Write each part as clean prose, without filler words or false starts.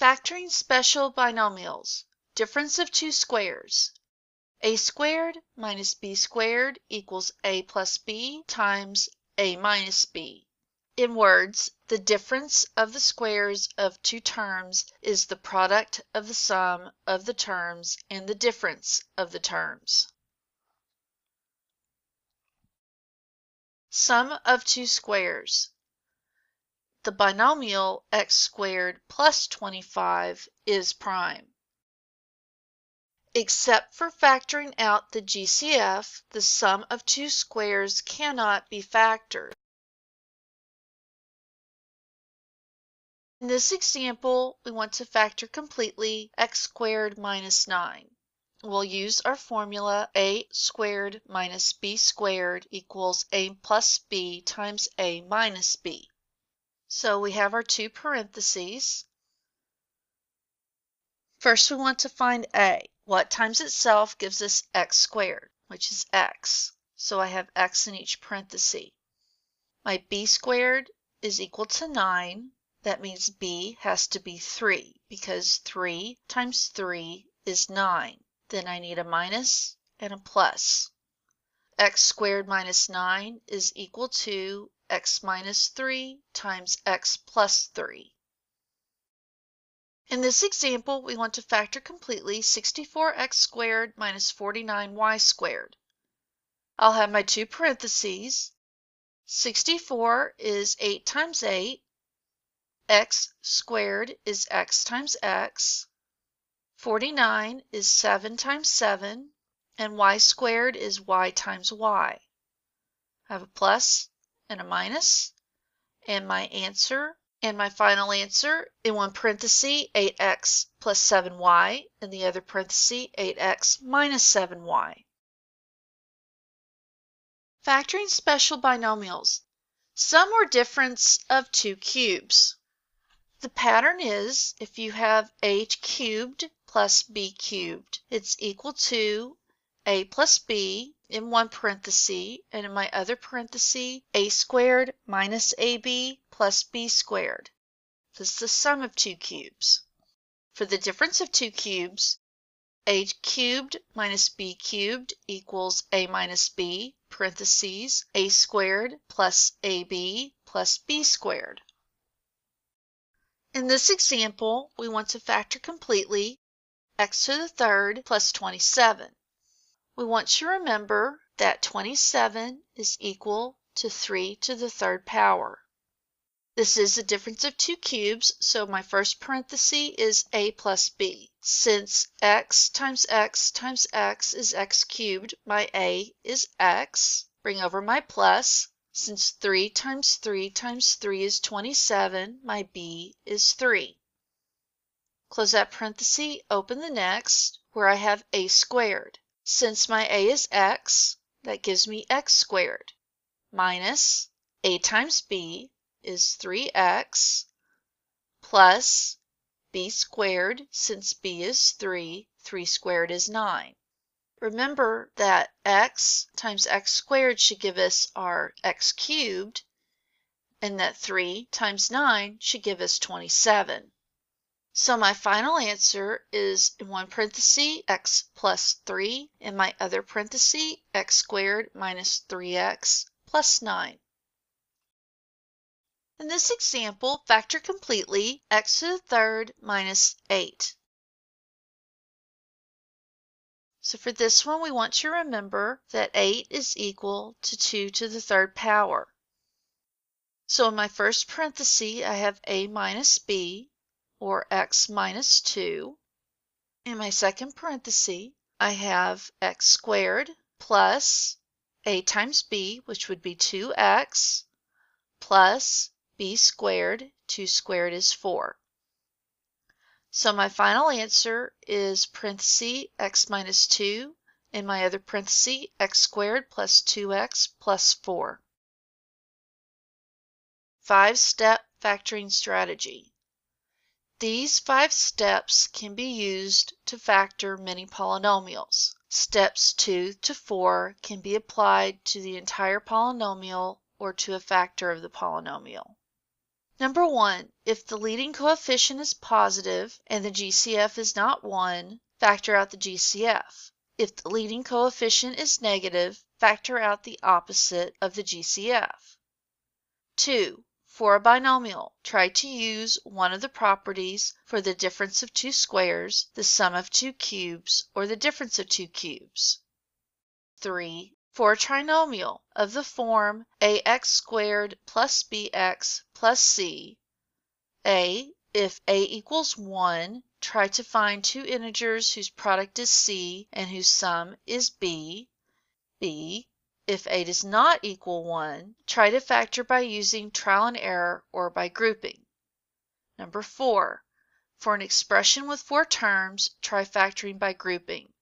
Factoring special binomials. Difference of two squares. A squared minus b squared equals a plus b times a minus b. In words, the difference of the squares of two terms is the product of the sum of the terms and the difference of the terms. Sum of two squares. The binomial x squared plus 25 is prime. Except for factoring out the GCF, the sum of two squares cannot be factored. In this example, we want to factor completely x squared minus 9. We'll use our formula a squared minus b squared equals a plus b times a minus b. So we have our two parentheses. First, we want to find a. What times itself gives us x squared, which is x. So I have x in each parenthesis. My b squared is equal to 9. That means b has to be 3 because 3 times 3 is 9. Then I need a minus and a plus. X squared minus 9 is equal to x minus 3 times x plus 3. In this example, we want to factor completely 64x squared minus 49y squared. I'll have my two parentheses. 64 is 8 times 8. X squared is x times x. 49 is 7 times 7. And y squared is y times y. I have a plus and a minus. And my answer, and my final answer, in one parenthesis, 8x plus 7y, in the other parenthesis, 8x minus 7y. Factoring special binomials. Sum or difference of two cubes. The pattern is, if you have a cubed plus b cubed, it's equal to a plus b in one parenthesis, and in my other parenthesis, a squared minus ab plus b squared. This is the sum of two cubes. For the difference of two cubes, a cubed minus b cubed equals a minus b, parentheses, a squared plus ab plus b squared. In this example, we want to factor completely x to the third plus 27. We want to remember that 27 is equal to 3 to the third power. This is the difference of two cubes, so my first parenthesis is a plus b. Since x times x times x is x cubed, my a is x. Bring over my plus. Since 3 times 3 times 3 is 27, my b is 3. Close that parenthesis, open the next, where I have a squared. Since my a is x, that gives me x squared, minus a times b is 3x, plus b squared, since b is 3, 3 squared is 9. Remember that x times x squared should give us our x cubed, and that 3 times 9 should give us 27. So my final answer is, in one parenthesis, x plus 3, in my other parenthesis, x squared minus 3x plus 9. In this example, factor completely x to the third minus 8. So for this one, we want to remember that 8 is equal to 2 to the third power. So in my first parenthesis, I have a minus b, or x minus 2. In my second parenthesis, I have x squared plus a times b, which would be 2x, plus b squared. 2 squared is 4. So my final answer is parenthesis x minus 2, in my other parenthesis, x squared plus 2x plus 4. 5-step factoring strategy. These 5 steps can be used to factor many polynomials. Steps 2 to 4 can be applied to the entire polynomial or to a factor of the polynomial. Number 1, if the leading coefficient is positive and the GCF is not 1, factor out the GCF. If the leading coefficient is negative, factor out the opposite of the GCF. 2. For a binomial, try to use one of the properties for the difference of two squares, the sum of two cubes, or the difference of two cubes. 3. For a trinomial of the form ax squared plus bx plus c, a, if a equals 1, try to find two integers whose product is c and whose sum is b. b, if a does not equal 1, try to factor by using trial and error or by grouping. Number 4. For an expression with 4 terms, try factoring by grouping.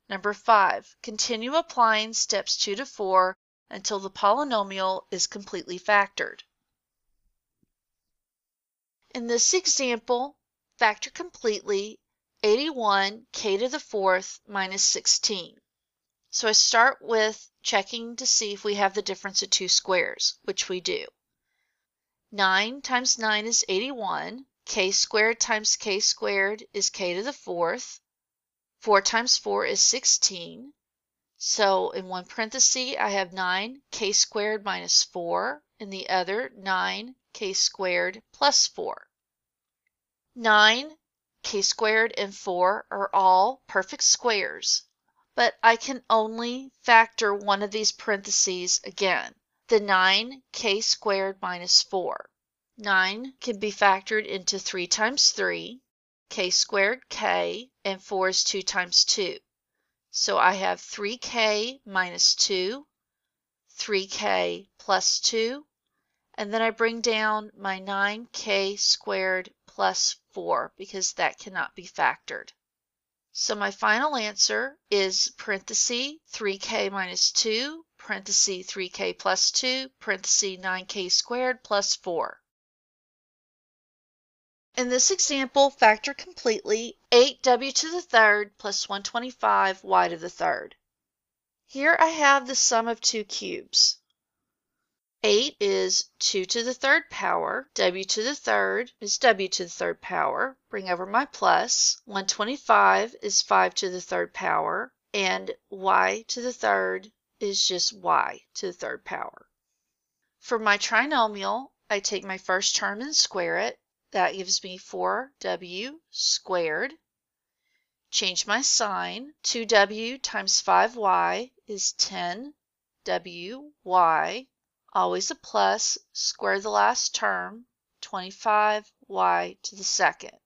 Number 5. Continue applying steps 2 to 4 until the polynomial is completely factored. In this example, factor completely 81 k to the 4th minus 16. So I start with checking to see if we have the difference of two squares, which we do. 9 times 9 is 81. K squared times k squared is k to the 4th. 4 times 4 is 16. So in one parenthesis, I have 9 k squared minus 4. In the other, 9 k squared plus 4. 9, k squared, and 4 are all perfect squares, but I can only factor one of these parentheses again, the 9k squared minus 4. 9 can be factored into 3 times 3, k squared k, and 4 is 2 times 2. So I have 3k minus 2, 3k plus 2, and then I bring down my 9k squared plus 4 because that cannot be factored. So my final answer is parenthesis 3k minus 2, parenthesis 3k plus 2, parenthesis 9k squared plus 4. In this example, factor completely 8w to the 3rd plus 125y to the 3rd. Here I have the sum of two cubes. 8 is 2 to the 3rd power, w to the 3rd is w to the 3rd power, bring over my plus, 125 is 5 to the 3rd power, and y to the 3rd is just y to the 3rd power. For my trinomial, I take my first term and square it. That gives me 4w squared. Change my sign. 2w times 5y is 10wy. Always a plus. Square the last term. 25y to the 2nd.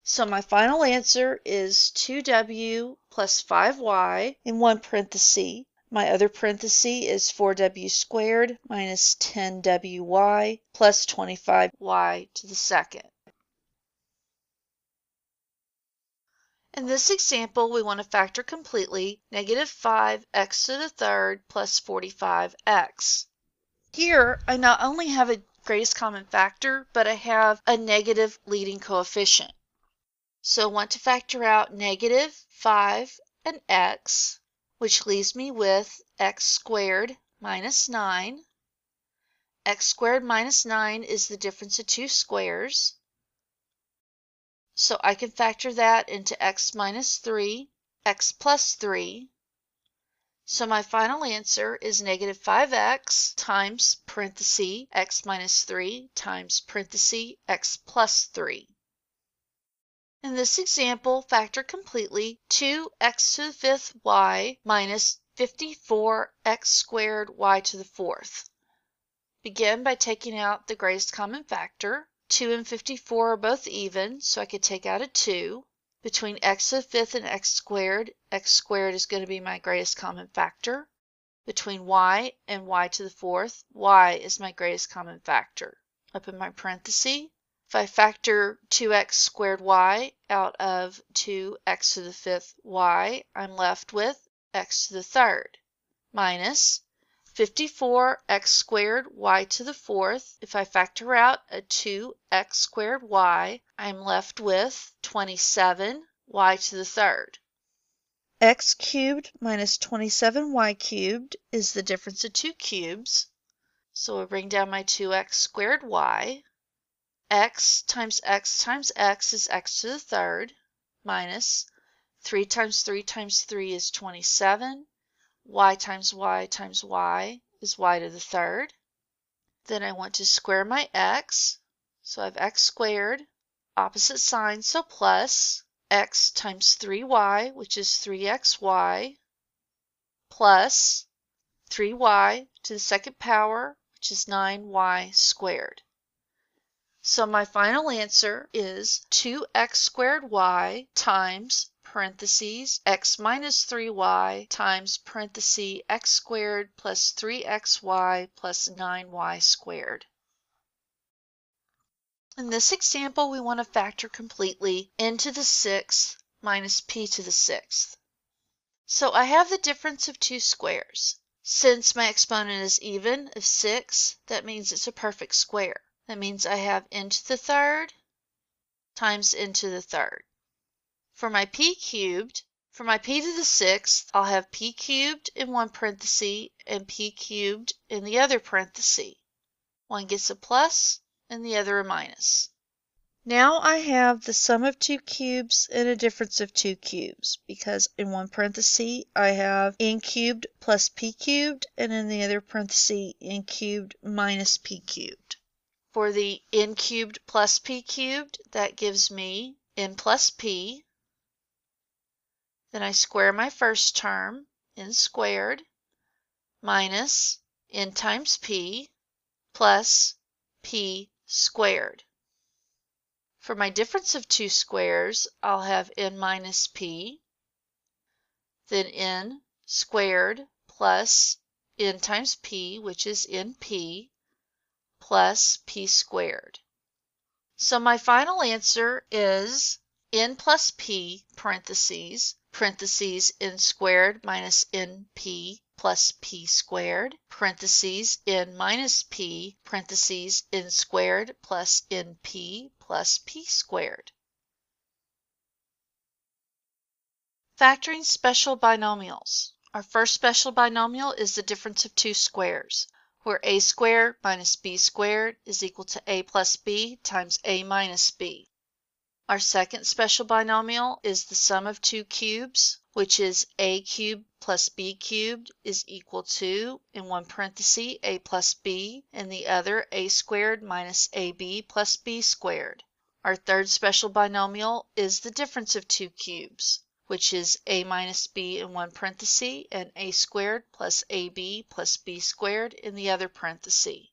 So my final answer is 2w plus 5y in one parenthesis. My other parenthesis is 4w squared minus 10wy plus 25y to the 2nd. In this example, we want to factor completely negative 5x to the 3rd plus 45x. Here, I not only have a greatest common factor, but I have a negative leading coefficient. So I want to factor out negative 5 and x, which leaves me with x squared minus 9. X squared minus 9 is the difference of two squares. So I can factor that into x minus 3, x plus 3. So my final answer is negative 5x times parenthesis x minus 3 times parenthesis x plus 3. In this example, factor completely 2x to the 5th y minus 54x squared y to the 4th. Begin by taking out the greatest common factor. 2 and 54 are both even, so I could take out a 2. Between x to the 5th and x squared is going to be my greatest common factor. Between y and y to the 4th, y is my greatest common factor. Open my parenthesis. If I factor 2x squared y out of 2x to the 5th y, I'm left with x to the 3rd minus 54x squared y to the 4th. If I factor out a 2x squared y, I'm left with 27y to the 3rd. X cubed minus 27y cubed is the difference of two cubes. So we'll bring down my 2x squared y. X times x times x is x to the third, minus 3 times 3 times 3 is 27. Y times y times y is y to the third. Then I want to square my x. So I have x squared, opposite sign, so plus x times 3y, which is 3xy, plus 3y to the second power, which is 9y squared. So my final answer is 2x squared y times parentheses x minus 3y times parentheses x squared plus 3xy plus 9y squared. In this example, we want to factor completely n to the sixth minus p to the sixth. So I have the difference of two squares. Since my exponent is even of 6, that means it's a perfect square. That means I have n to the third times n to the third. For my p cubed, for my p to the sixth, I'll have p cubed in one parenthesis and p cubed in the other parenthesis. One gets a plus and the other a minus. Now I have the sum of two cubes and a difference of two cubes, because in one parenthesis I have n cubed plus p cubed, and in the other parenthesis n cubed minus p cubed. For the n cubed plus p cubed, that gives me n plus p. Then I square my first term, n squared, minus n times p plus p squared. For my difference of two squares, I'll have n minus p, then n squared plus n times p, which is np, plus p squared. So my final answer is n plus p, parentheses n squared minus np plus p squared, parentheses n minus p, parentheses n squared plus np plus p squared. Factoring special binomials. Our first special binomial is the difference of two squares, where a squared minus b squared is equal to a plus b times a minus b. Our second special binomial is the sum of two cubes, which is a cubed plus b cubed is equal to, in one parenthesis, a plus b, and the other a squared minus ab plus b squared. Our third special binomial is the difference of two cubes, which is a minus b in one parenthesis and a squared plus ab plus b squared in the other parenthesis.